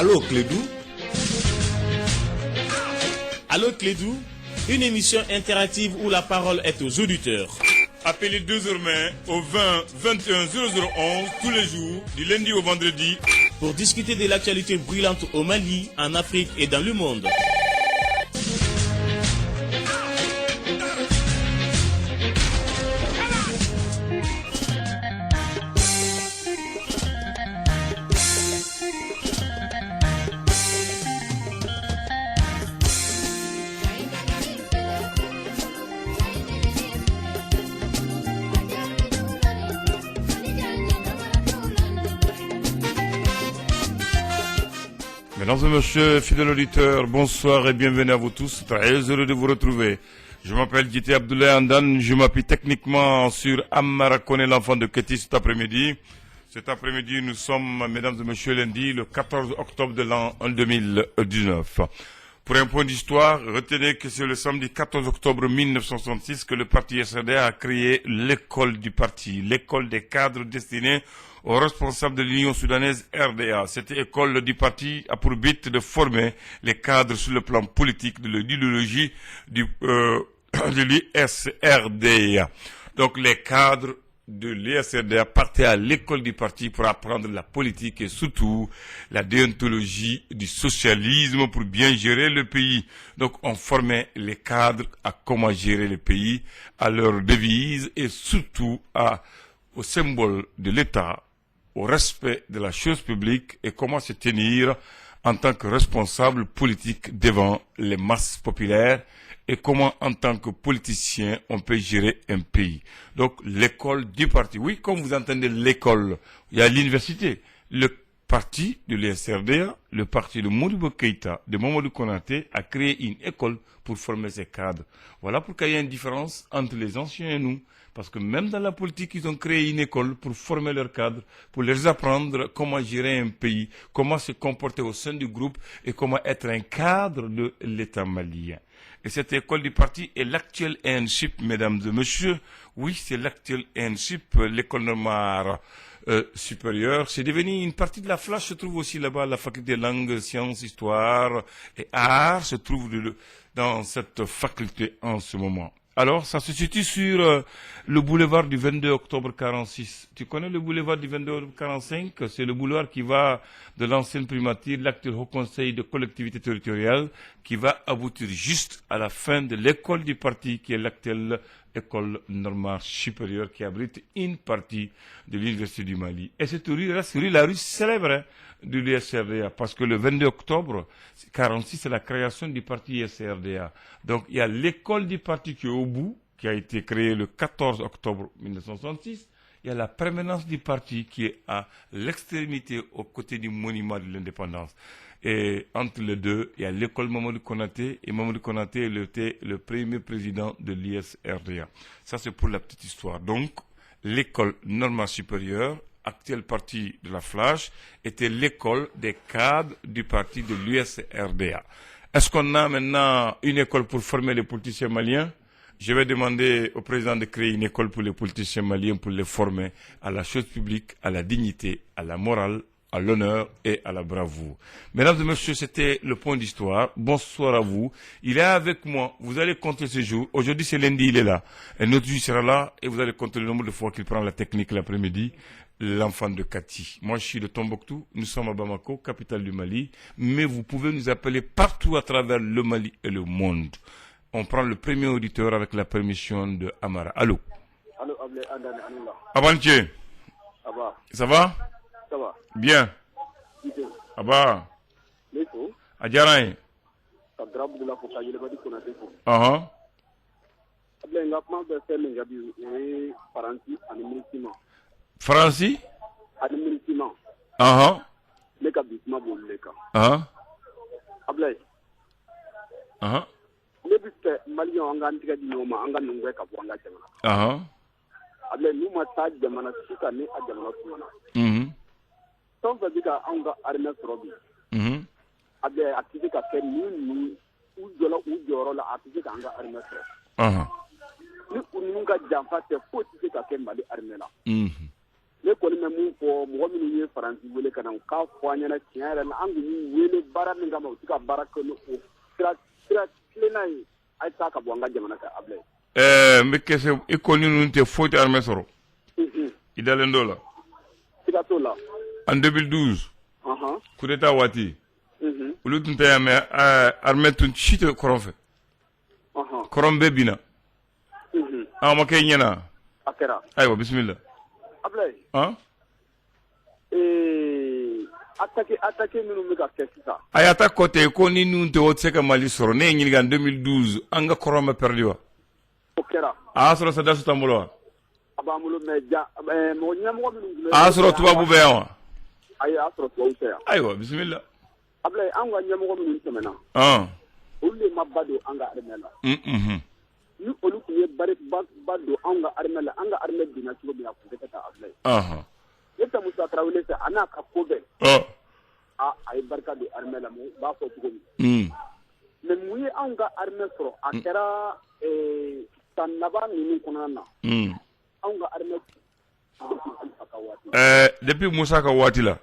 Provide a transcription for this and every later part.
Allô Clédou? Allô Clédou? Une émission interactive où la parole est aux auditeurs. Appelez désormais au 20 21 0011 tous les jours, du lundi au vendredi, pour discuter de l'actualité brûlante au Mali, en Afrique et dans le monde. Mesdames et messieurs, fidèles auditeurs, bonsoir et bienvenue à vous tous. Très heureux de vous retrouver. Je m'appelle Djité Abdoulaye Andan, je m'appuie techniquement sur Amara Kone, l'enfant de Kéti cet après-midi. Cet après-midi, nous sommes, mesdames et messieurs, lundi, le 14 octobre de l'an 2019. Pour un point d'histoire, retenez que c'est le samedi 14 octobre 1966 que le parti SRDA a créé l'école du parti, l'école des cadres destinés aux responsables de l'Union soudanaise RDA. Cette école du parti a pour but de former les cadres sur le plan politique de l'idéologie de l'ISRDA. Donc les cadres de l'ISRDA partaient à l'école du parti pour apprendre la politique et surtout la déontologie du socialisme pour bien gérer le pays. Donc on formait les cadres à comment gérer le pays, à leur devise et surtout au symbole de l'État, au respect de la chose publique et comment se tenir en tant que responsable politique devant les masses populaires et comment en tant que politicien on peut gérer un pays. Donc l'école du parti. Oui, comme vous entendez l'école, il y a l'université. Le parti de l'ISRDA, le parti de Modibo Keïta, de Mamadou Konaté, a créé une école pour former ses cadres. Voilà pourquoi il y a une différence entre les anciens et nous. Parce que même dans la politique, ils ont créé une école pour former leurs cadres, pour leur apprendre comment gérer un pays, comment se comporter au sein du groupe et comment être un cadre de l'État malien. Et cette école du parti est l'actuel ENSHIP, mesdames et messieurs. Oui, c'est l'actuel ENSHIP, l'école normale supérieure. C'est devenu une partie de la FLASH, se trouve aussi là-bas, la faculté de langue, sciences, histoire et arts se trouve dans cette faculté en ce moment. Alors, ça se situe sur le boulevard du 22 octobre 46. Tu connais le boulevard du 22 octobre 45? C'est le boulevard qui va de l'ancienne primature, l'actuel Haut Conseil de collectivité territoriale, qui va aboutir juste à la fin de l'école du parti, qui est l'actuelle école normale supérieure, qui abrite une partie de l'Université du Mali. Et cette rue reste la rue célèbre de l'ISRDA, parce que le 22 octobre 46, c'est la création du parti ISRDA. Donc, il y a l'école du parti qui est au bout, qui a été créée le 14 octobre 1966. Il y a la permanence du parti qui est à l'extrémité, aux côtés du monument de l'indépendance. Et entre les deux, il y a l'école Mamadou Konaté, et Mamadou Konaté était le premier président de l'ISRDA. Ça, c'est pour la petite histoire. Donc, l'école normale supérieure, actuel parti de la FLASH, était l'école des cadres du parti de l'USRDA. Est-ce qu'on a maintenant une école pour former les politiciens maliens? Je vais demander au président de créer une école pour les politiciens maliens pour les former à la chose publique, à la dignité, à la morale, à l'honneur et à la bravoure. Mesdames et messieurs, c'était le point d'histoire. Bonsoir à vous. Il est avec moi. Vous allez compter ce jour. Aujourd'hui, c'est lundi, il est là. Un autre jour, il sera là et vous allez compter le nombre de fois qu'il prend la technique l'après-midi. L'enfant de Kati. Moi, je suis de Tombouctou. Nous sommes à Bamako, capitale du Mali. Mais vous pouvez nous appeler partout à travers le Mali et le monde. On prend le premier auditeur avec la permission de Amara. Allô? Allô, Abantier. Ça va? Ça va. Bien. Aba. Adjarain. Franci? Fɛn fɛn bɛ ka anw ka armée sɔrɔ bi, a tɛ se ka kɛ ni u jɔla u jɔyɔrɔ la, a tɛ se k'an ka armée sɔrɔ. Ni u ninnu ka janfa tɛ, foyi tɛ se ka kɛ Mali armée la. ne kɔni bɛ mun fɔ mɔgɔ minnu ye Faransi wele ka na u k'a fɔ an ɲɛna tiɲɛ yɛrɛ la an kun y'u wele baara min kama u tɛ ka baara kɛ n'o sira tilenna ye a ye taa ka bɔ an ka jamana kan Ablaye. N bɛ kɛse i kɔni ninnu tɛ foyi tɛ armée sɔrɔ. I dalen d'o la. Siga t'o la. En 2012. coup d'état waati. Olu tun tɛ yan mais armée tun si tɛ kɔrɔn fɛ. Kɔrɔn bɛɛ binna. A ma kɛ i ɲɛna. A kɛra. Ayiwa bisimila. Ablaye. Attaqué minnu bɛ ka kɛ sisan. A y'a ta kɔtɛ ko ni ninnu tɛ o tɛ se ka Mali sɔrɔ ne ye ɲininka en 2012 an ka kɔrɔn bɛ perdu wa. O kɛra. A y'a sɔrɔ Sadasu t'an bolo wa. A b'an bolo mais mɔgɔ ɲɛmɔgɔ minnu. A y'a sɔrɔ tubabu bɛ yan wa. Ayi a y'a sɔrɔ tubabu tɛ yan. Ayiwa bisimila. Ablaye an ka ɲɛmɔgɔ minnu tɛmɛna. Olu de ma ba don an ka armée la. Ni olu tun ye ba don an ka armée la an ka armée binna cogo min na kun tɛ ka taa Ablaye. Ne tɛ Musa Tarawele fɛ a n'a ka ko bɛɛ. A ye barika don armée la mais b'a fɔ cogo min. Mais mun ye anw ka armée sɔrɔ a kɛra san laban ninnu kɔnɔna na. Anw ka armée depuis Musa ka waati la.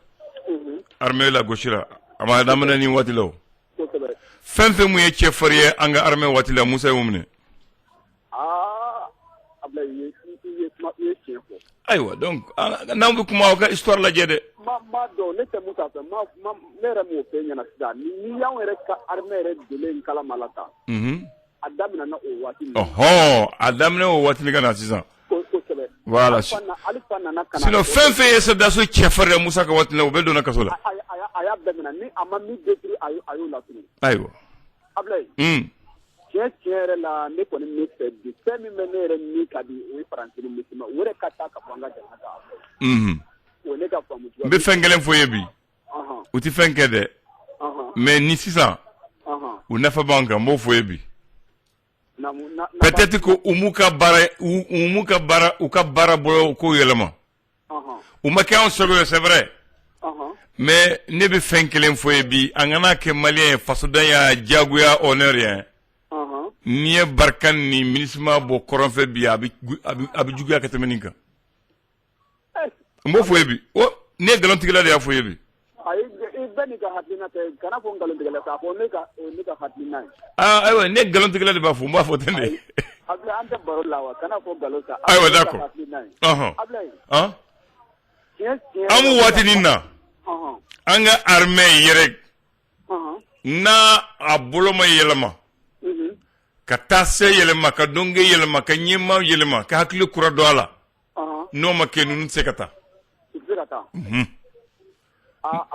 Armée la gosira a ma daminɛ ni waati la o. Fɛn fɛn mun ye cɛfarin ye an ka armée waati la Musa y'o minɛ. Ablaye i ye tiɲɛ fɔ. Ayiwa donc n'an bɛ kuma aw ka histoire lajɛ dɛ. Ma dɔn ne tɛ Musa fɛ ne yɛrɛ m'o fɛ ɲɛna sisan ni y'anw yɛrɛ ka armée yɛrɛ donnen kalama la tan. A daminɛna o waati min. A daminɛ o waati min ka na sisan. Kosɛbɛ. Voilà. Alifa nana ka na. Sinon fɛn fɛn ye Sadasu cɛfarin ye Musa ka waati la o bɛɛ donna kaso la. A y'a bɛɛ minɛ ni a ma min détruit a y'o latunu. Ayiwa. Ablaye. Tiɲɛ yɛrɛ la ne kɔni min fɛ bi fɛn min bɛ ne yɛrɛ min ka di o ye Faransi ni Misima o yɛrɛ ka taa ka bɔ an ka jamana kan. O ne ka faamu. N bɛ fɛn kelen fɔ i ye bi. U tɛ fɛn kɛ dɛ. Mais ni sisan u nafa b'an kan n b'o fɔ i ye bi. Peut-être que u m'u ka baara bolo ko yɛlɛma. U ma kɛ anw sago ye c'est vrai. Mais ne bɛ fɛn kelen fɔ i ye bi an kana kɛ Malien ye fasoden y'a diyagoya honneur ye. N'i ye Barkane ni MINUSMA bɔ kɔrɔn fɛ bi a bɛ juguya ka tɛmɛ nin kan. N b'o fɔ i ye bi ne ye nkalontigɛla de y'a fɔ i ye bi. Ayi bɛɛ n'i ka hakilina tɛ kana fɔ nkalontigɛla k'a fɔ ne ka hakilina ye. Ayiwa ne nkalontigɛla de b'a fɔ n b'a fɔ ten de. Ablaye an tɛ baro la wa kana fɔ nkalon ta. Ayiwa d'accord. Ablaye. An b'u waati nin na an ka armée yɛrɛ n'a a bolo ma yɛlɛma. Ka taa se yɛlɛma ka dɔnke yɛlɛma ka ɲɛmaa yɛlɛma ka hakili kura don a la n'o ma kɛ ninnu tɛ se ka taa.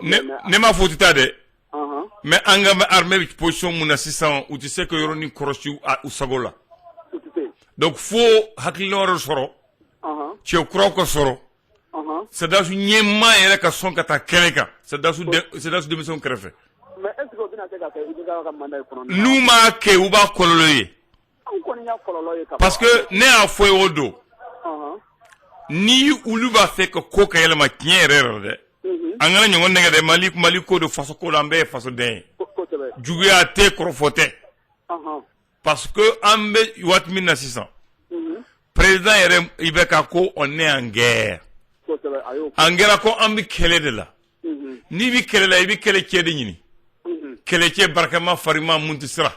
Ne m'a fɔ u tɛ taa dɛ mais an ka armée position mun na sisan u tɛ se ka yɔrɔnin kɔlɔsi u sago la donc fo hakilina wɛrɛ sɔrɔ cɛ kuraw ka sɔrɔ Sadasu ɲɛmaa yɛrɛ ka sɔn ka taa kɛnɛ kan Sadasu denmisɛnw kɛrɛfɛ. N'u m'a kɛ u b'a kɔlɔlɔ ye parce que ne y'a fɔ ye o don ni olu b'a fɛ ka ko ka yɛlɛma tiɲɛ yɛrɛ yɛrɛ dɛ an kana ɲɔgɔn nɛgɛ dɛ Mali ko don faso ko la an bɛɛ ye fasoden ye juguya tɛ kɔrɔfɔ tɛ parce que an bɛ waati min na sisan président yɛrɛ i bɛ ka ko on est en guerre an kɛra ko an bɛ kɛlɛ de la n'i bɛ kɛlɛ la i bɛ kɛlɛ cɛ de ɲini kɛlɛcɛ barikama farima mun tɛ sira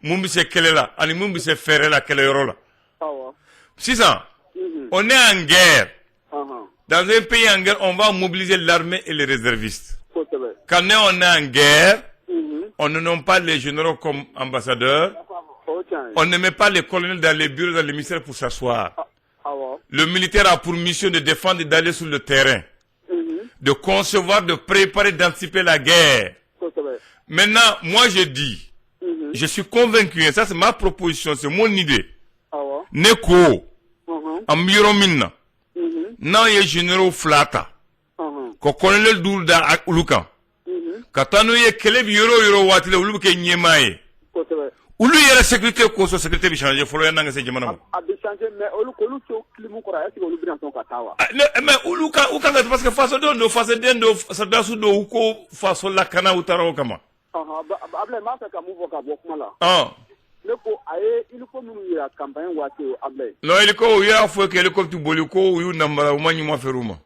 mun bɛ se kɛlɛ la ani mun bɛ se fɛrɛ la kɛlɛyɔrɔ la sisan on est en guerre dans un pays en guerre on va mobiliser l'armée et les réservistes quand on est en guerre on ne nomme pas les généraux comme ambassadeurs on ne met pas les colonels dans les bureaux dans les ministères pour s'asseoir le militaire a pour mission de défendre et d'aller sur le terrain de concevoir, de préparer, d'anticiper la guerre. Maintenant, moi je dis, je suis convaincu, ça c'est ma proposition, c'est mon idée. Neko, ambiro minna, na ye généraux flata, ko colonel Doulda ak ulukan, katano ye kelebi yoro watile ulu ke nyemaye. Ulu yɛrɛ sécurité ko so sécurité bi changer fɔlɔ yan nanga se jamana ma. A bi changer mais olu to klimu kɔrɔ est-ce que olu bina sɔn ka taa wa? Mais olu kan parce que faso don Sadasu do ko faso la kana utara o kama. Ablaye m'a fɛ ka mun fɔ ka bɔ kuma la. il faut nous la campagne wato Ablay. Non, il faut y a faut que hélicoptère boliko ou nambara ou mani maferuma.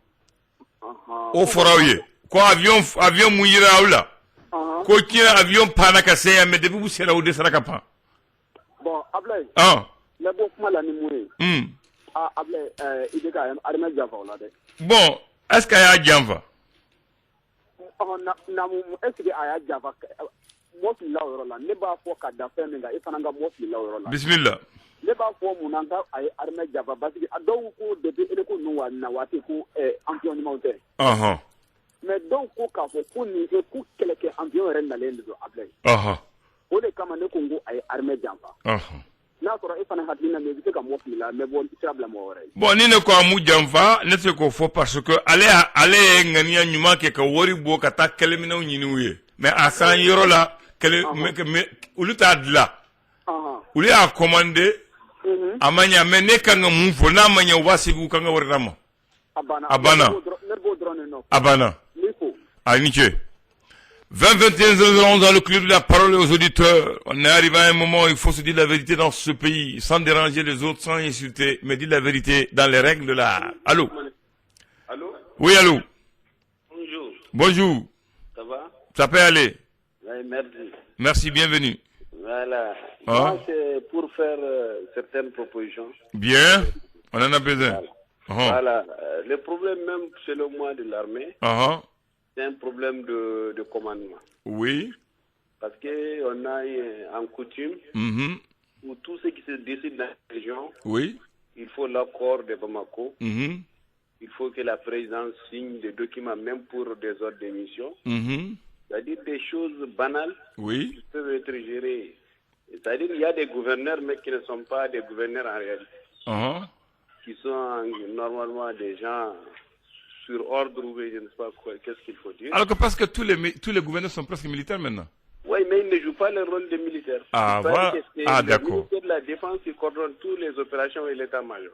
O foraouye. Quoi avion mouira ou là. Ko kira avion panaka se mais depuis vous sera ou de sarakapa. Bon, Ablay. Ah. Le bon kuma la ni moué. Ablay il est quand même armé Java là de. Bon, est-ce qu'il y a Java? Na est-ce qu'il y a Java? Moi qui là là, ne ba fo ka da fe nga ifananga moi qui là là. Bismillah. Ne ba fo munanga ay armé Java parce que adaw ko depuis ele ko no wa na wati ko environnement terre. Mais donc ko ka fo ko ni e ku keleke environnement na lendo do Ablay. O de kama ne ko ngo ay armé Java. Na ko ifana hatina me bi ka mo fi la mais bon trouble mo wore. Bon ni ne ko amu Java ne se ko fo parce que ale ngania nyuma ke ka wori bo ka ta kelemina nyini uye. Mais à san yoro la mais ulu ta adla uli a commandé amanya mais ne kanga mu fo na manya wasigu kanga warama abana aniche 20-21 dans le club de la parole aux auditeurs. On est arrivé à un moment où il faut se dire la vérité dans ce pays sans déranger les autres, sans insulter, mais dire la vérité dans les règles de la... Allô? Oui, allô? Bonjour. Ça va? Ça peut aller? Oui, merci. Merci, bienvenue. Voilà. Moi, c'est pour faire certaines propositions. Bien, on en a besoin. Voilà. Le problème même, selon moi, de l'armée, c'est un problème de commandement. Oui. Parce qu'on a en coutume, où tout ce qui se décide dans la région, il faut l'accord de Bamako. Il faut que la présidence signe des documents, même pour des ordres de mission. C'est-à-dire des choses banales qui peuvent être gérées. C'est-à-dire qu'il y a des gouverneurs, mais qui ne sont pas des gouverneurs en réalité. Qui sont normalement des gens sur ordre ou je ne sais pas quoi, qu'est-ce qu'il faut dire. Alors que parce que tous les gouverneurs sont presque militaires maintenant. Oui, mais ils ne jouent pas le rôle de militaires. Voilà. D'accord. Le ministère de la Défense qui coordonne toutes les opérations et l'état-major.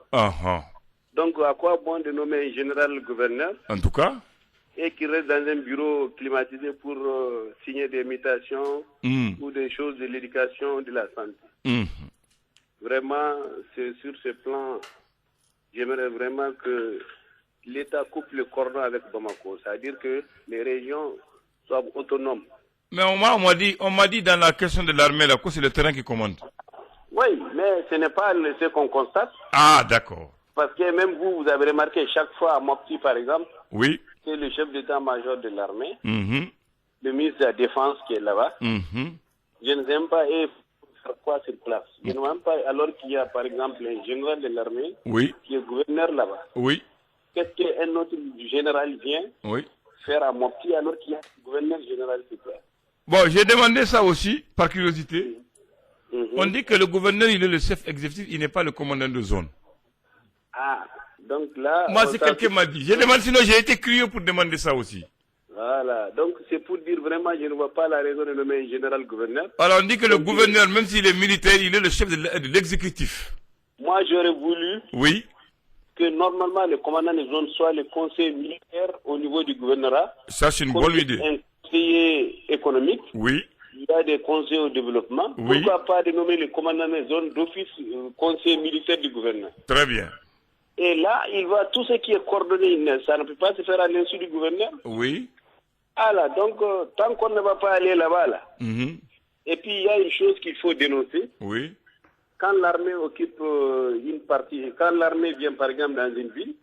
Donc, à quoi bon de nommer un général gouverneur? En tout cas. Et qui reste dans un bureau climatisé pour signer des mutations ou des choses de l'éducation, de la santé. Vraiment, c'est sur ce plan, j'aimerais vraiment que l'État coupe le cordon avec Bamako. C'est-à-dire que les régions soient autonomes. Mais on m'a dit dans la question de l'armée, là, que c'est le terrain qui commande. Oui, mais ce n'est pas ce qu'on constate. Ah, d'accord. Parce que même vous avez remarqué chaque fois à Mopti, par exemple, c'est le chef d'état-major de l'armée, le ministre de la Défense qui est là-bas. Je ne sais même pas faire quoi sur place. Je ne sais même pas, alors qu'il y a par exemple un général de l'armée qui est gouverneur là-bas. Qu'est-ce qu'un autre général vient faire à Mopti alors qu'il y a un gouverneur général sur place? Bon, j'ai demandé ça aussi, par curiosité. On dit que le gouverneur, il est le chef exécutif, il n'est pas le commandant de zone. Donc là... Moi, c'est quelqu'un m'a dit. J'ai demandé, sinon j'ai été curieux pour demander ça aussi. Voilà. Donc, c'est pour dire vraiment, je ne vois pas la raison de nommer un général gouverneur. Alors, on dit que le gouverneur, même s'il est militaire, il est le chef de l'exécutif. Moi, j'aurais voulu... que normalement, le commandant de zone soit le conseiller militaire au niveau du gouvernorat. Ça, c'est une bonne idée. Un conseiller économique. Il y a des conseillers au développement. Pourquoi pas de nommer le commandant de zone d'office conseiller militaire du gouverneur? Très bien. Et là, il va tout ce qui est coordonné, ça ne peut pas se faire à l'insu du gouverneur. Donc, tant qu'on ne va pas aller là-bas, et puis il y a une chose qu'il faut dénoncer. Quand l'armée occupe une partie, quand l'armée vient par exemple dans une ville,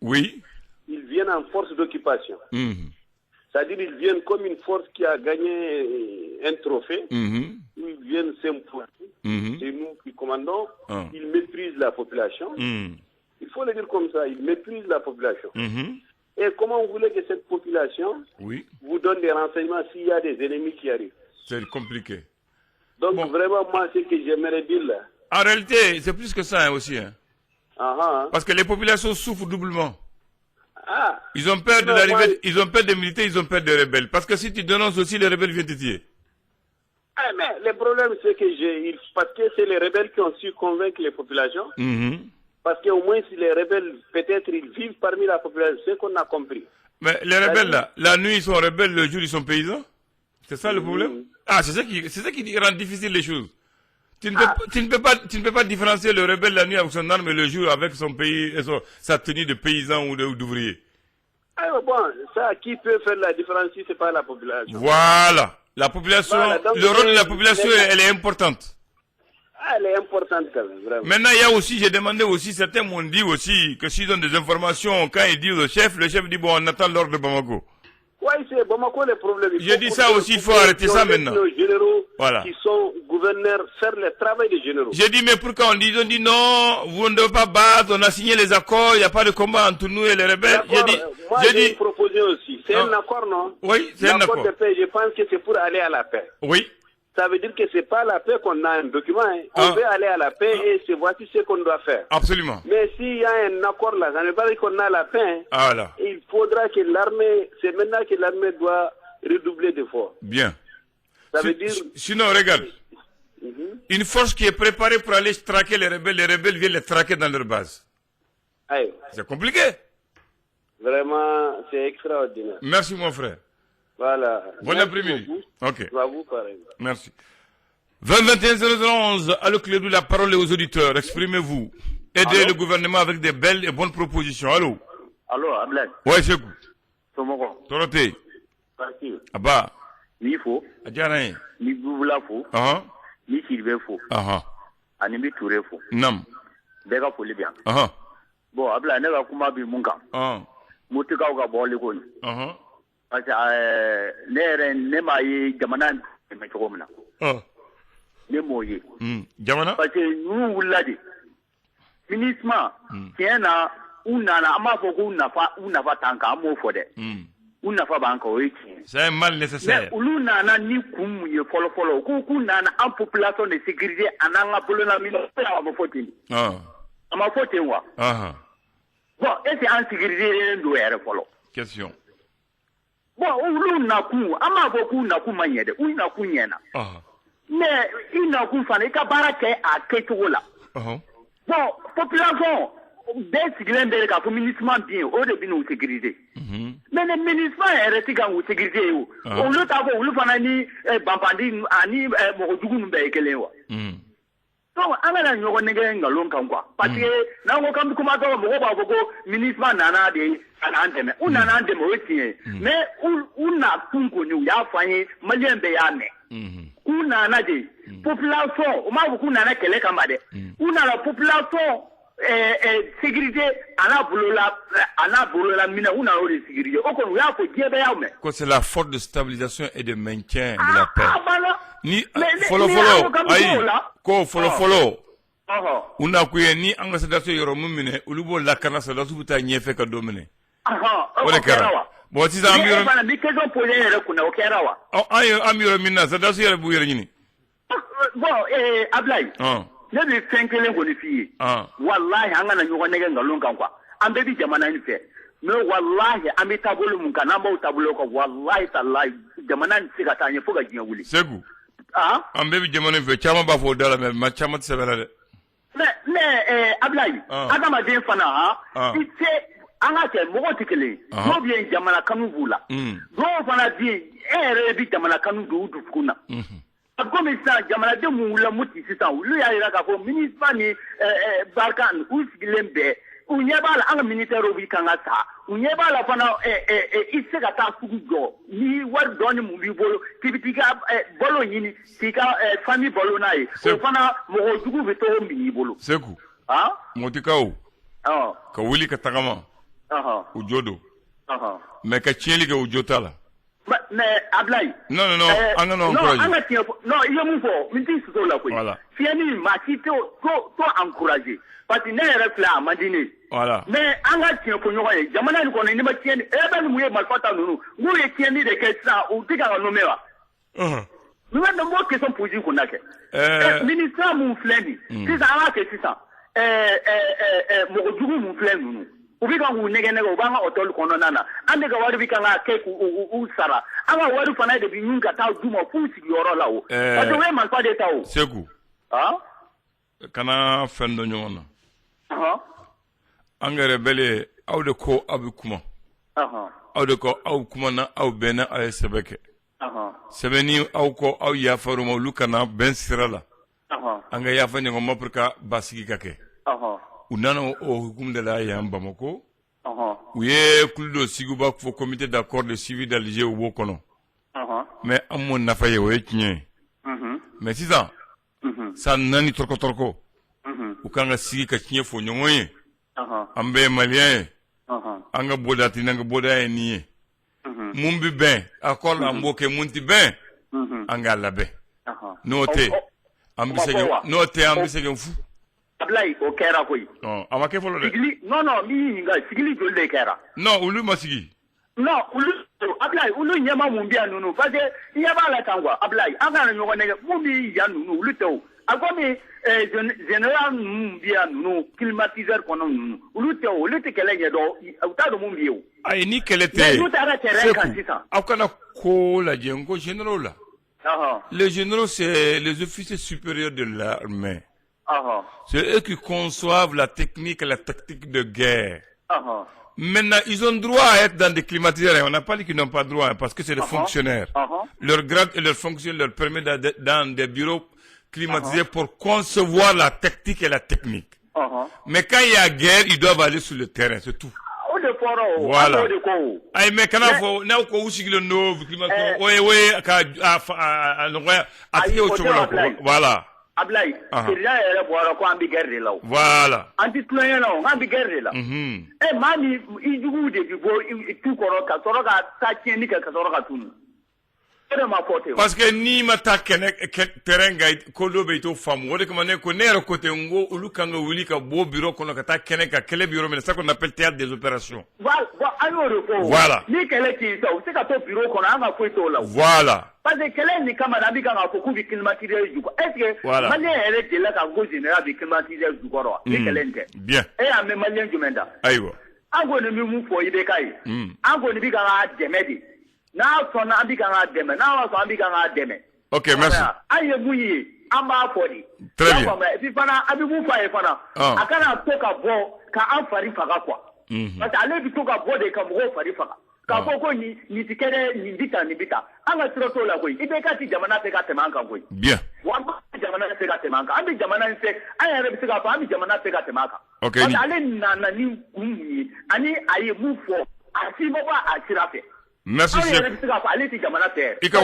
ils viennent en force d'occupation. C'est-à-dire ils viennent comme une force qui a gagné un trophée, où ils viennent s'imposer. C'est nous qui commandons, ils méprisent la population. Il faut le dire comme ça, ils méprisent la population. Et comment vous voulez que cette population vous donne des renseignements s'il y a des ennemis qui arrivent? C'est compliqué. Donc vraiment, moi, ce que j'aimerais dire là... En réalité, c'est plus que ça aussi. Parce que les populations souffrent doublement. Ils ont peur de l'arrivée, ils ont peur des militaires, ils ont peur des rebelles. Parce que si tu dénonces aussi, les rebelles viennent te tuer. Mais le problème, c'est que parce que c'est les rebelles qui ont su convaincre les populations. Parce qu'au moins, si les rebelles, peut-être, ils vivent parmi la population, c'est ce qu'on a compris. Mais les rebelles, là, la nuit, ils sont rebelles, le jour, ils sont paysans. C'est ça le problème? C'est ça qui rend difficile les choses. Tu ne peux pas différencier le rebelle la nuit avec son arme et le jour avec son pays et sa tenue de paysan ou d'ouvrier. Bon, ça, qui peut faire la différence si c'est pas la population? Voilà. La population, voilà, donc, le rôle de la population, elle est importante. Elle est importante quand même, vraiment. Maintenant, il y a aussi, j'ai demandé aussi, certains m'ont dit aussi que s'ils ont des informations, quand ils disent au chef, le chef dit bon, on attend l'ordre de Bamako. Oui, c'est Bamako le problème. J'ai dit ça aussi, il faut arrêter ça maintenant. Nos généraux voilà. Qui sont gouverneurs faire le travail des généraux. J'ai dit mais pourquoi on dit non, vous ne devez pas battre, on a signé les accords, il n'y a pas de combat entre nous et les rebelles. J'ai une proposition aussi. C'est un accord, non? Oui, c'est un accord. De paix, je pense que c'est pour aller à la paix. Oui. Ça veut dire que c'est pas la paix qu'on a un document. Hein. On veut aller à la paix et c'est voici ce qu'on doit faire. Absolument. Mais s'il y a un accord là, ça ne veut pas dire qu'on a la paix. Ah là. Il faudra que l'armée, c'est maintenant que l'armée doit redoubler d'efforts. Bien. Ça veut dire... Sinon, regarde. Une force qui est préparée pour aller traquer les rebelles viennent les traquer dans leur base. Aïe. C'est compliqué. Vraiment, c'est extraordinaire. Merci mon frère. Voilà. Bon après-midi. Ok. À vous, pareil. Merci. 2021-0011, allô Clédou, la parole est aux auditeurs. Exprimez-vous. Aidez le gouvernement avec des belles et bonnes propositions. Allô. Allô, Ablaye. Ouais, c'est vous. Somoko. Torote. Parti. Aba. Ni fo. Adjanaye. Ni Boubla fo. Ni Sylvain fo. Ani bi Touré fo. Nam. Bɛɛ ka foli bien. Bon, Ablaye, ne ka kuma bi mun kan. Motikaw ka bɔ liko ni. Parce que ne yɛrɛ ne m'a ye jamana tɛmɛ cogo min na. Ne m'o ye. Jamana? Parce que n'u wulila de. Ministre tiɲɛ na u nana an b'a fɔ k'u nafa t'an kan an m'o fɔ dɛ. U nafa b'an kan o ye tiɲɛ. C'est mal nécessaire. Mais olu nana ni kun mun ye fɔlɔ-fɔlɔ k'u nana an population de sécurité a n'an ka bololaminɛw a ma fɔ ten. A ma fɔ ten wa? Bon, est-ce que an sécurité don yɛrɛ fɔlɔ? Question. Bon, olu nakun an b'a fɔ k'u nakun ma ɲɛ dɛ, u nakun ɲɛna. Mais i nakun fana i ka baara kɛ a kɛcogo la. Bon, population bɛɛ sigilen bɛ k'a fɔ MINUSMA bin o de bɛ n'u sécurité. Mais ni MINUSMA yɛrɛ ti ka u sécurité ye o. Olu t'a fɔ olu fana ni banbandi ani mɔgɔ jugu ninnu bɛɛ ye kelen wa. Donc an kana ɲɔgɔn nɛgɛ nkalon kan quoi. Parce que n'an ko k'an bɛ kuma dɔrɔn mɔgɔw b'a fɔ ko MINUSMA nana de ka n'an dɛmɛ. U nana an dɛmɛ o ye tiɲɛ ye. Mais u na kun kɔni u y'a fɔ an ye maliyɛn bɛɛ y'a mɛn. U nana de population u m'a fɔ k'u nana kɛlɛ kama dɛ. U nana population sécurité a n'a bolola minɛ u nana o de sécurité o kɔni u y'a fɔ diɲɛ bɛɛ y'a mɛn. Que c'est la force de stabilisation et de maintien de la paix. Ni fɔlɔ-fɔlɔ ayi ko fɔlɔ-fɔlɔ u na kun ye ni an ka sɛdasi yɔrɔ mun minɛ olu b'o lakana sɛdasi bɛ taa ɲɛfɛ ka don minɛ. O de kɛra wa. Bon sisan an bɛ yɔrɔ. Ni question posé yɛrɛ kunna o kɛra wa. An bɛ yɔrɔ min na sɛdasi yɛrɛ b'u yɛrɛ ɲini. Bon Ablaye. Ne bɛ fɛn kelen kɔni f'i ye. Walahi an kana ɲɔgɔn nɛgɛ nkalon kan quoi. An bɛɛ bɛ jamana in fɛ. Mais walahi an bɛ taabolo mun kan n'an b'o taabolo kan walahi talahi jamana in tɛ se ka taa ɲɛ fo ka diɲɛ wuli. Segu. An bɛɛ bɛ jamana in fɛ caman b'a fɔ o da la mais caman tɛ sɛbɛn la dɛ. Mais Ablaye adamaden fana i tɛ an ka kɛ mɔgɔw tɛ kelen ye. Dɔw bɛ yen jamana kanu b'u la. Dɔw fana bɛ yen e yɛrɛ bɛ jamana kanu don u dusukun na. Komi sisan jamanaden mun wulila Moti sisan olu y'a jira k'a fɔ MINUSMA ni Barkan u sigilen bɛɛ u ɲɛ b'a la an ka militaires b'i kan ka sa u ɲɛ b'a la fana i tɛ se ka taa sugu jɔ ni wari dɔɔni mun b'i bolo k'i bɛ t'i ka balo ɲini k'i ka famille balo n'a ye o fana mɔgɔ jugu bɛ to min i bolo. Seku. Motikaw. Ka wuli ka tagama. U jo don. Mais ka tiɲɛli kɛ u jo t'a la. Mais Ablaye. Non, an ka encourager. An ka tiɲɛ fɔ non i ye mun fɔ n t'i suso la koyi. Fiɲɛni maa si t'o encourager parce que ne yɛrɛ filɛ a man di ne ye. Mais an ka tiɲɛ fɔ ɲɔgɔn ye jamana in kɔnɔ ni ma tiɲɛni rebelle mun ye marifa ta ninnu n'u ye tiɲɛni de kɛ sisan u tɛ ka nommer wa. N bɛ n b'o question posé kunna kɛ. Ministère mun filɛ nin sisan an ka kɛ sisan mɔgɔ jugu mun filɛ ninnu. U bɛ kan k'u nɛgɛ u b'an ka hôtel kɔnɔna na an de ka wari bɛ kan ka kɛ k'u sara an ka wari fana de bɛ ɲun ka taa d'u ma f'u sigiyɔrɔ la o parce que o ye marifa de ta o. Segu. Kana fɛn dɔ ɲɔgɔn na. An ka rebelle aw de ko aw bɛ kuma. Aw de ko aw kumana aw bɛnna aw ye sɛbɛn kɛ. Sɛbɛnni aw ko aw yafar'u ma olu kana bɛn sira la. anga ya fa ngo mapurka basigi kake unana o hukum de la ya Bamako uye kuldo siguba fo comité d'accord de suivi d'Alger au Bokono mais amon na fa yewe tnye mais sisan ça nani torko ukanga sigi ka tnye fo nyongoye ambe malien anga bodati nanga bodaye niye mumbi ben accord la mboke munti ben anga labe note ambisege fu Ablay o kera koy amake folo de non mi nga sigili jolde kera non ulu masigi non ulu Ablay ulu nyama mumbi anunu parce que yaba la tangwa Ablay anga nyogo nege mumbi ya nunu ulu to agomi général mumbi anunu climatiseur kono nunu ulu te kele ngedo utado mumbi o ay ni kele te akana ko la jengo général la les généraux, c'est les officiers supérieurs de l'armée. C'est eux qui conçoivent la technique et la tactique de guerre. Maintenant, ils ont droit à être dans des climatiseurs. On n'a pas dit qu'ils n'ont pas droit, parce que c'est des fonctionnaires. Leur grade et leur fonction leur permet d'être dans des bureaux climatisés pour concevoir la tactique et la technique. Mais quand il y a guerre, ils doivent aller sur le terrain, c'est tout. Voilà. Ay mais kana fo na ko usigilo no climatiseur ouais ka voilà. Ablay, c'est là elle boire ko ambi guerre là. Voilà. Anti citoyen là, ambi guerre là. Eh mani ijugu de go tout koro ka ta tieni ka koro ka tunu. Parce que ni mata terrain gay ko do be to fam wode ko ne ko nero côté ngo ulu kanga wuli ka bo bureau kono ka ta kene ka kele bureau mais ça qu'on appelle théâtre des opérations. Voilà. Ni kele ki ça c'est ka to bureau kono anga ko to là. Voilà. Parce que kele ni kama na bika nga ko ku bi climatiseur du ko. Est-ce que malien elle est là ka go général bi climatiseur du ko ro. Ni kele nte. Bien. Et a me malien du menda. Aywa. Ango ne mi mu fo ibe kai. Ango ni bika nga demedi. Now son ambika deme. Now son ambika deme. Ok, merci. Aye buyi amba fodi. Très bien. Si fana abibu fa e fana. Akana toka bo ka amfari faga kwa. Parce que ale bi toka bo de ka mo fari faga. Ka boko ni tikere ni bita. Anga troto la koy. Ibe ka ti jamana te ka temanka koy. Bien. Wa jamana te ka temanka. Ambi jamana nse aya re bi ka fa ambi jamana te ka temanka. Ok. Parce que ale na ni kumi ani aye mu fo. Asi bo ba asirafe. Merci Sekou. Ika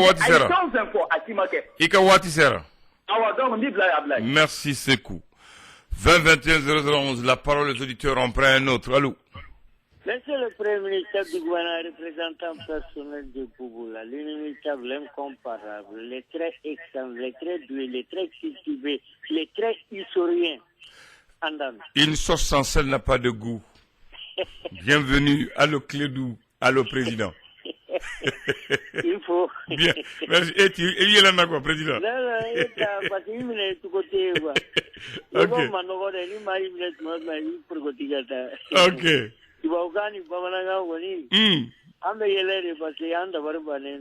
wati sera. Merci Sekou. 20-21-0011, la parole aux auditeurs en prend un autre. Allô. Monsieur le Premier ministre du gouvernement, représentant personnel de Bouboula, l'inimitable, l'incomparable, les traits excellents, les traits doués, les traits cultivés, les traits historiens. Une sauce sans sel n'a pas de goût. Bienvenue à le Clédou, à le président. Il faut. Bien. Merci. Et il est là, quoi, président? Non, il est là, parce qu'il est tout côté, quoi. Ok. Ok.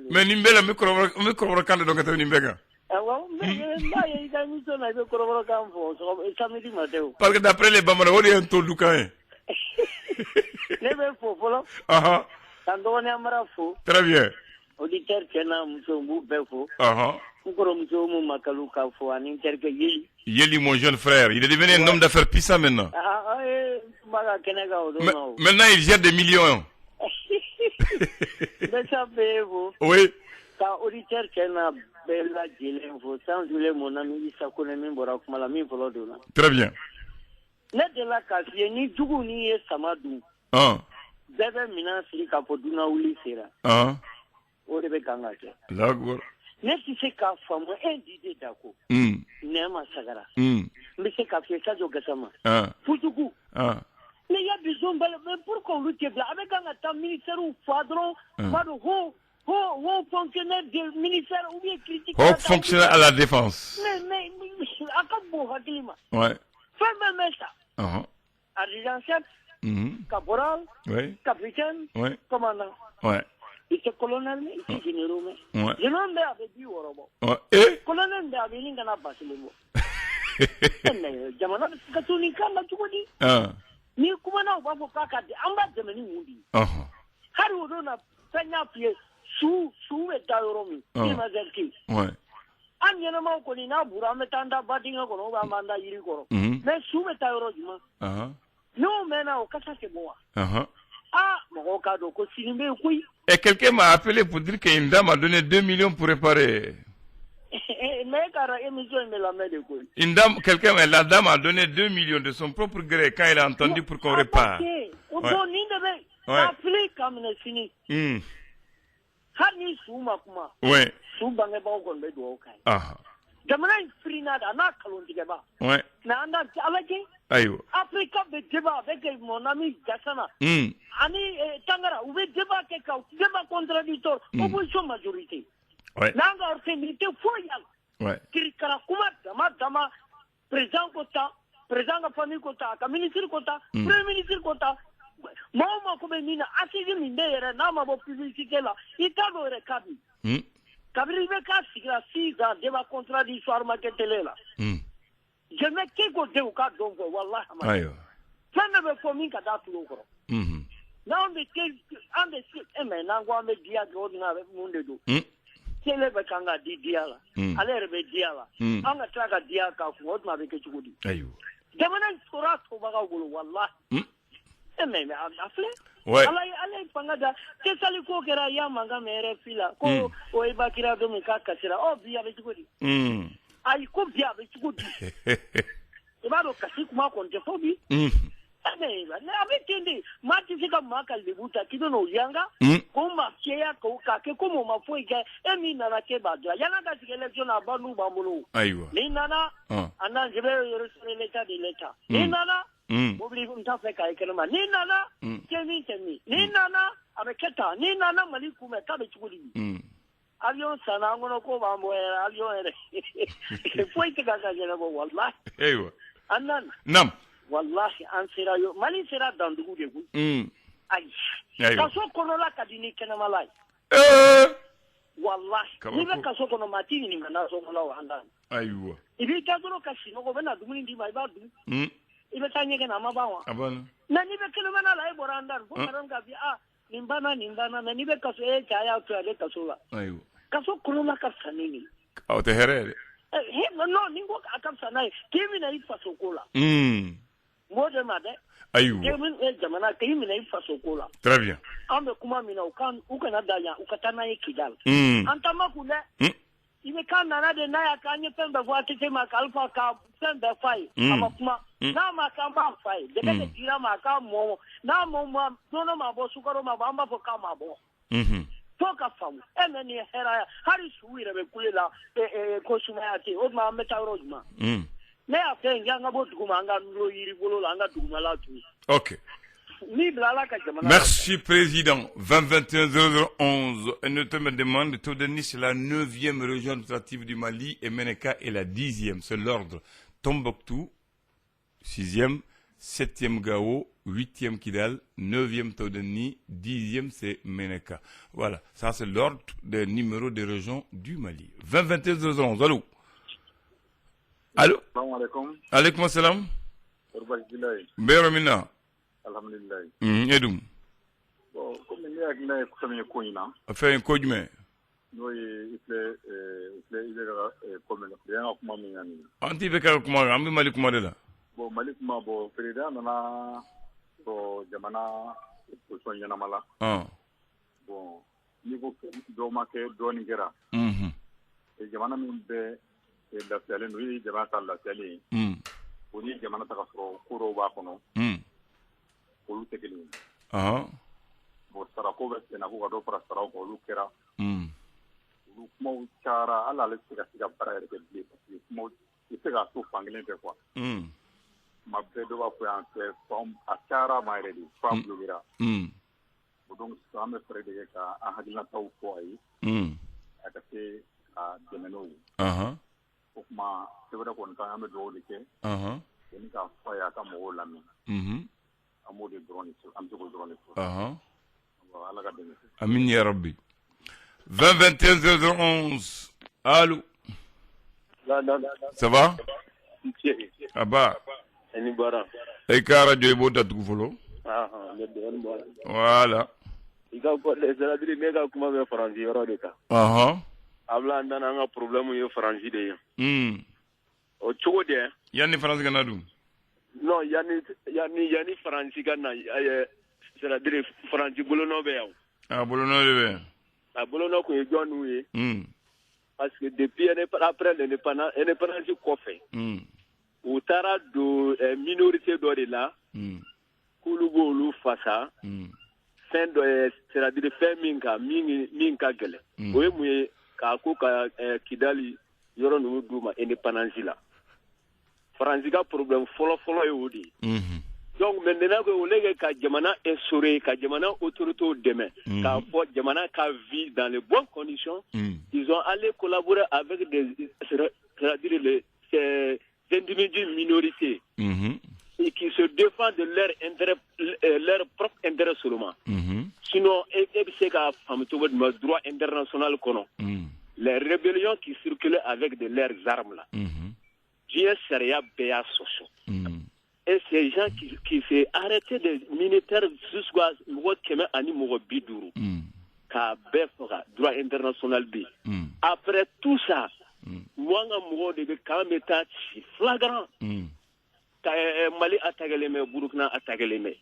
Mais Nimbela, me corobra quand donc tu Nimbega. Parce que d'après les Bamara, on est un taux d'Ukain. Très bien. Auditeur Kena Moussomou Befo. Yeli, mon jeune frère, il est devenu un homme d'affaires puissant maintenant. Maintenant, il gère des millions. Oui. Auditeur Kena Bella Gilenfo, sans jouer mon ami Isakoné Borak Malami Volodona. Très bien. Net de la casse, ni Djougouni et Samadou. Debe mina siri ka fɔ duna wuli sera. O de bɛ kan ka kɛ. D'accord. Ne tɛ se k'a faamu Dide Dako. Nɛma Sagara. N bɛ se k'a fɔ Sadio Gassama. Fujugu. Ne y'a besoin mais pourquoi olu tɛ bila a bɛ kan ka taa ministère fa dɔrɔn b'a dɔn haut fonctionnaire de ministère ou bien critique. Haut fonctionnaire à la défense. Mais a ka bon hakili ma. Ouais. Fɛn bɛɛ mɛn sa. Adjudant chef. Caporal, capitaine, commandant. Il est colonel, il est généraux. Je n'en ai avec lui au robot. Colonel de Avéline n'a pas le mot. Jamana, Katunika, la Toudi. Ni Kumana, on va vous pas garder. En bas de Meni Moudi. Harouna, Penya Pied, sous et Taoromi. Il m'a dit. an ɲɛnama kɔni n'a bura an bɛ taa an da badingɛ kɔnɔ ou bien an b'an da yiri kɔrɔ mais su bɛ taa yɔrɔ jumɛn n'o mɛnna o kasa tɛ bɔ wa mɔgɔw k'a dɔn ko sini bɛ yen koyi. Et quelqu'un m'a appelé pour dire qu'une dame a donné 2 millions pour réparer. Mais émission me la met de quoi. La dame a donné 2 millions de son propre gré quand elle a entendu pour qu'on répare. Jamana in firina da n'a kalon tigɛ ba. Mais an da ala kɛ. Ayiwa. Afrika bɛ débat avec mon ami Gassama. Ani Tangara u bɛ débat kɛ ka débat contradictoire opposition majorité. N'an ka orthodoxie foyi yala. Kirikara kuma dama président ko ta président ka famille ko ta ka ministre ko ta premier ministre ko ta. Maa ko bɛ min na assise min bɛ yɛrɛ n'a ma bɔ publicité la i t'a dɔn yɛrɛ kabi. Kabiri bɛ k'a sigira 6 ans débat contradictoire ma kɛ télé la. Jɛmɛ k'e ko den u ka dɔn fɔ walahi a ma. Fɛn bɛɛ bɛ fɔ min ka da tulo kɔrɔ. N'anw bɛ mais n'an ko an bɛ diya kɛ o dun a bɛ mun de don. Télé bɛ kan ka di diya la. Ale yɛrɛ bɛ diya la. An ka tila ka diya k'a kun o dun a bɛ kɛ cogo di. Jamana in tora tobagaw bolo walahi. Mais a filɛ. Ala ye fanga da tesali ko kɛra y'a mankan mɛn RFI la ko o ye Bakira don min k'a kasira bi a bɛ cogo di. Ayi ko bi a bɛ cogo di. I b'a dɔn kasi kuma kɔni tɛ fɔ bi. A bɛ ten de maa tɛ se ka maa ka lebu ta k'i bɛ n'o yanga k'o ma fiyɛya k'a kɛ komi o ma foyi kɛ e min nana k'e b'a dɔn yan'a ka sigi élection na a ba n'u b'an bolo. N'i nana a na je vais restaurer l'état de l'État. N'i nana mobili n t'a fɛ k'a ye kɛnɛma n'i nana cɛ min n'i nana a bɛ kɛ tan n'i nana Mali kunbɛn k'a bɛ cogo di. Avion sanna an kɔnɔ ko b'an bɔ yɛrɛ avion yɛrɛ foyi tɛ ka ka ɲɛnabɔ walahi. An nana. Wallahi an sera yo Mali sera dandugu de koyi. Ayi. Kaso kɔnɔla ka di ni kɛnɛmala ye. Wallahi. N'i bɛ kaso kɔnɔ maa t'i ɲininka n'a sɔngɔla wa an da. Ayiwa. I b'i da dɔrɔn ka sinɔgɔ u bɛ na dumuni d'i ma i b'a dun. I bɛ taa ɲɛgɛn na a ma ban wa. A banna. Mais n'i bɛ kɛnɛmana la e bɔra an da fo kadɔn ka fi nin banna mais n'i bɛ kaso cɛ y'a to ale kaso la. Ayiwa. Kaso kɔnɔla ka fisa ni nin. Aw tɛ hɛrɛ yɛrɛ. Non ni ko a ka fisa n'a ye k'i minɛ i faso ko la. Mɔgɔ de ma dɛ. Ayiwa. Jamana k'i minɛ i faso ko la. Très bien. An bɛ kuma min na u kana da yan u ka taa n'a ye Kidal. An ta ma kun dɛ. I bɛ k'an nana de n'a y'a k'an ye fɛn bɛɛ fɔ a tɛ se ma k'alifa ka fɛn bɛɛ f'a ye. A ma kuma. N'a ma k'an b'a f'a ye. Dɛgɛ de dira ma a k'a mɔ n'a mɔ nɔnɔ ma bɔ sukaro ma bɔ an b'a fɔ k'a ma bɔ. Fo ka faamu mɛ nin ye hɛrɛ ye hali su yɛrɛ bɛ kule la ko sumaya tɛ o tuma an bɛ taa yɔrɔ jumɛn. Ne y'a fɛ n k'an ka bɔ dugu ma an ka nulon yiri bolo la an ka dugumala tun. Ok. Merci Président. 2021-0011. Un autre me demande, Todeni c'est la 9e région administrative du Mali et Meneka est la 10e. C'est l'ordre. Tombouctou, 6e, 7e Gao, 8e Kidal, 9e Todeni, 10e c'est Meneka. Voilà, ça c'est l'ordre des numéros des régions du Mali. 2021-0011. Allô? Allô? Salam alaikum. Alaikum salam. Béramina. Alhamdulillah. Edum. Bon, comme il y a une famille coïna. Fait un coup de main. Nous, il est comme il y a un comment mingani. Anti beka comment, ambi Mali comment de là. Bon, Mali comment bon, président nana, bon, jamana, position yana mala. Bon, niveau doma ke doni gera. Et jamana mimbe, et la télé, nous, jamana la télé. On y jamana ta kasro, kuro wa kono. Olu tɛ kelen ye. Bon sarako bɛ senna ko ka dɔ fara saraw kan olu kɛra. Olu kumaw cayara hali ale tɛ se ka baara yɛrɛ kɛ bilen parce que kumaw tɛ se k'a to fan kelen fɛ quoi. Tuma bɛɛ dɔ b'a fɔ yan fɛ a cayara ma yɛrɛ de f'a bulonira. Donc an bɛ fɛɛrɛ de kɛ ka an hakilinataw fɔ a ye. A ka se ka dɛmɛ n'o ye. O kuma sɛbɛrɛ kɔni kan an bɛ dugawu de kɛ. Ni k'a fɔ a ye a ka mɔgɔw lamɛn. Amin ya Rabbi. 2021-0011. Allô? Ça va? Abba. Et quand radio est beau d'être follow? Voilà. abla ndana nga problème yo franci de o chogo de yani france gana dum non yani franci gana c'est-à-dire franci bolono be yaw bolono be bolono ko jonu ye parce que depuis après l'indépendance kofe o tara do minorité do de là kulugolu fasa fin de c'est-à-dire fin minka gele o mu ka ko ka Kidali yoro no duma indépendance la France ga problème folo e odi donc maintenant que olege ka jamana essoré ka jamana autorité demain ka fo jamana ka vit dans les bonnes conditions ils ont allé collaborer avec c'est-à-dire les individus minorités et qui se défendent de leur intérêt leur propre intérêt seulement sinon c'est ka fam to droit international kono les rébellions qui circulaient avec de leurs armes là Dieu serait béa soso et ces gens qui s'est arrêté des militaires jusqu'à Mogo Keme ani Mogo Biduru ka befora droit international bi après tout ça moi Mogo de quand même état flagrant Mali attaqué me Burkina attaqué me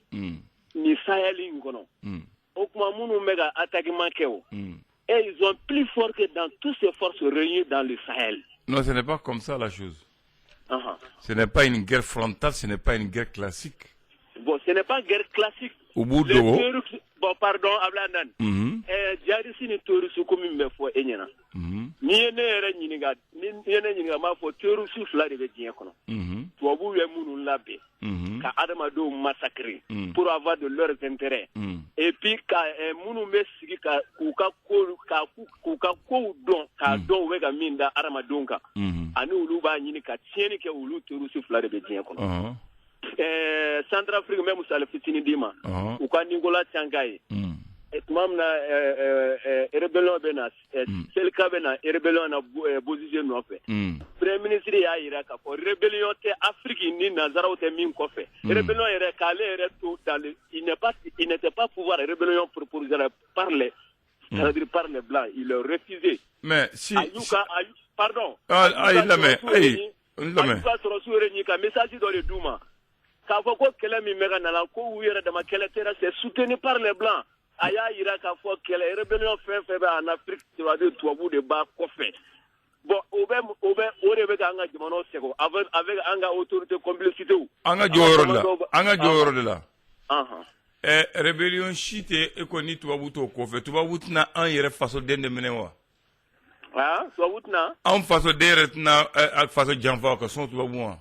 ni Sahel ngono okuma munu mega attaqué makeo et ils ont plus fort que dans toutes ces forces réunies dans le Sahel. Non, ce n'est pas comme ça la chose. Ce n'est pas une guerre frontale, ce n'est pas une guerre classique. Bon, ce n'est pas une guerre classique. Au bout de bon, pardon, Ablanan. Jarisi ni torusu komi me fo enyana. Ni ene ere nyiniga, ni ene nyiniga ma fo torusu fla de bedien kono. To bu we munu labe. Ka adama do massacrer pour avoir de leurs intérêts. Et puis ka munu me sigi ka kuka ko don ka don we ga minda adama donka. Ani ulu ba nyini ka tieni ke ulu torusu fla de bedien kono. Centrafrique même ça le fitini dima. Ou ka Nicolas Tsangaye. Mamna rébellion bena selka bena rébellion na position no fait premier ministre ya ira ka ko rébellion te Afrique ni nazara te min ko fait rébellion ira calé ira tout dans le il n'était pas pouvoir rébellion proposée par les c'est-à-dire par les blancs il a refusé mais si pardon il la mais sur ni ka message dans le douma ka fo ko kele mi mega na la ko wira de ma kele terre c'est soutenu par les blancs aya ira ka fo kele rébellion fait en Afrique tu vas dire toi bout de bas fait bon obe ore be anga jimono seko avec anga autorité complicité ou anga joro de la rébellion chite e ko ni toi bout ko fait toi bout na an yere façon de menewa toi bout na en façon de na façon janfa ko son toi bout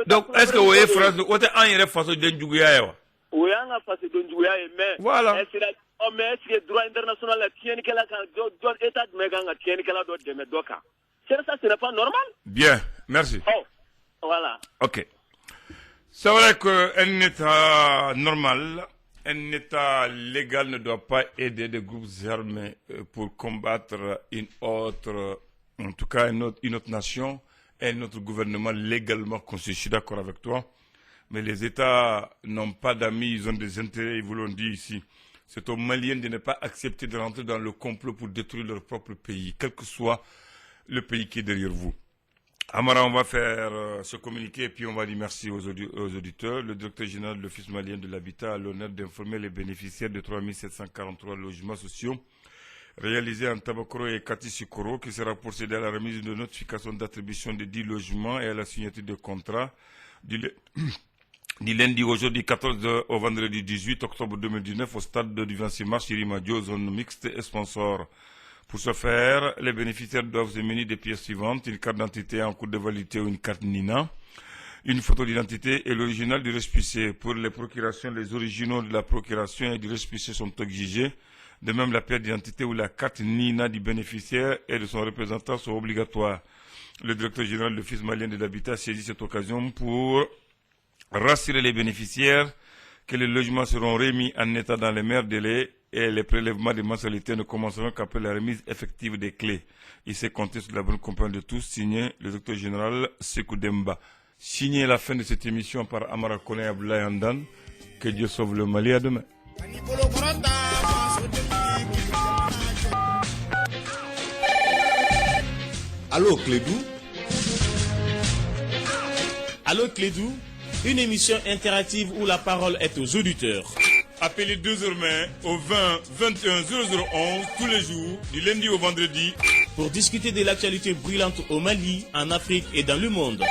donc est-ce que vous êtes France ou êtes en yere façon de njuguya oui, on a passé de Ndjouya, mais voilà. Est-ce que le droit international tient que la État de Meganga tient que la d'autres de Medoka. Ça, ce n'est pas normal. Bien, merci. Oh, voilà. Ok. C'est vrai qu'un État normal, un État légal ne doit pas aider des groupes armés pour combattre une autre, en tout cas une autre nation et notre gouvernement légalement constitué. Je suis d'accord avec toi. Mais les États n'ont pas d'amis, ils ont des intérêts, ils vous l'ont dit ici. C'est aux Maliens de ne pas accepter de rentrer dans le complot pour détruire leur propre pays, quel que soit le pays qui est derrière vous. Amara, on va faire ce communiqué et puis on va dire merci aux auditeurs. Le directeur général de l'Office malien de l'habitat a l'honneur d'informer les bénéficiaires de 3743 logements sociaux réalisés en Tabakoro et Kati-Sikoro qui sera procédé à la remise de notification d'attribution de 10 logements et à la signature de contrat du lundi aujourd'hui 14 au vendredi 18 octobre 2019 au stade du 26 mars Irimadio, zone mixte et sponsor. Pour ce faire, les bénéficiaires doivent se munir des pièces suivantes: une carte d'identité en cours de validité ou une carte NINA, une photo d'identité et l'original du récépissé. Pour les procurations, les originaux de la procuration et du récépissé sont exigés. De même, la pièce d'identité ou la carte NINA du bénéficiaire et de son représentant sont obligatoires. Le directeur général de l'Office malien de l'habitat saisit cette occasion pour rassurer les bénéficiaires que les logements seront remis en état dans les meilleurs délais et les prélèvements des mensualités ne commenceront qu'après la remise effective des clés. Il s'est compté sur la bonne compagnie de tous, signé le directeur général Sekou Demba. Signé la fin de cette émission par Amara Kone Abdoulaye Andan. Que Dieu sauve le Mali, à demain. Allô Clédou? Allô Clédou, une émission interactive où la parole est aux auditeurs. Appelez désormais au 20 21 0011 tous les jours, du lundi au vendredi, pour discuter de l'actualité brûlante au Mali, en Afrique et dans le monde.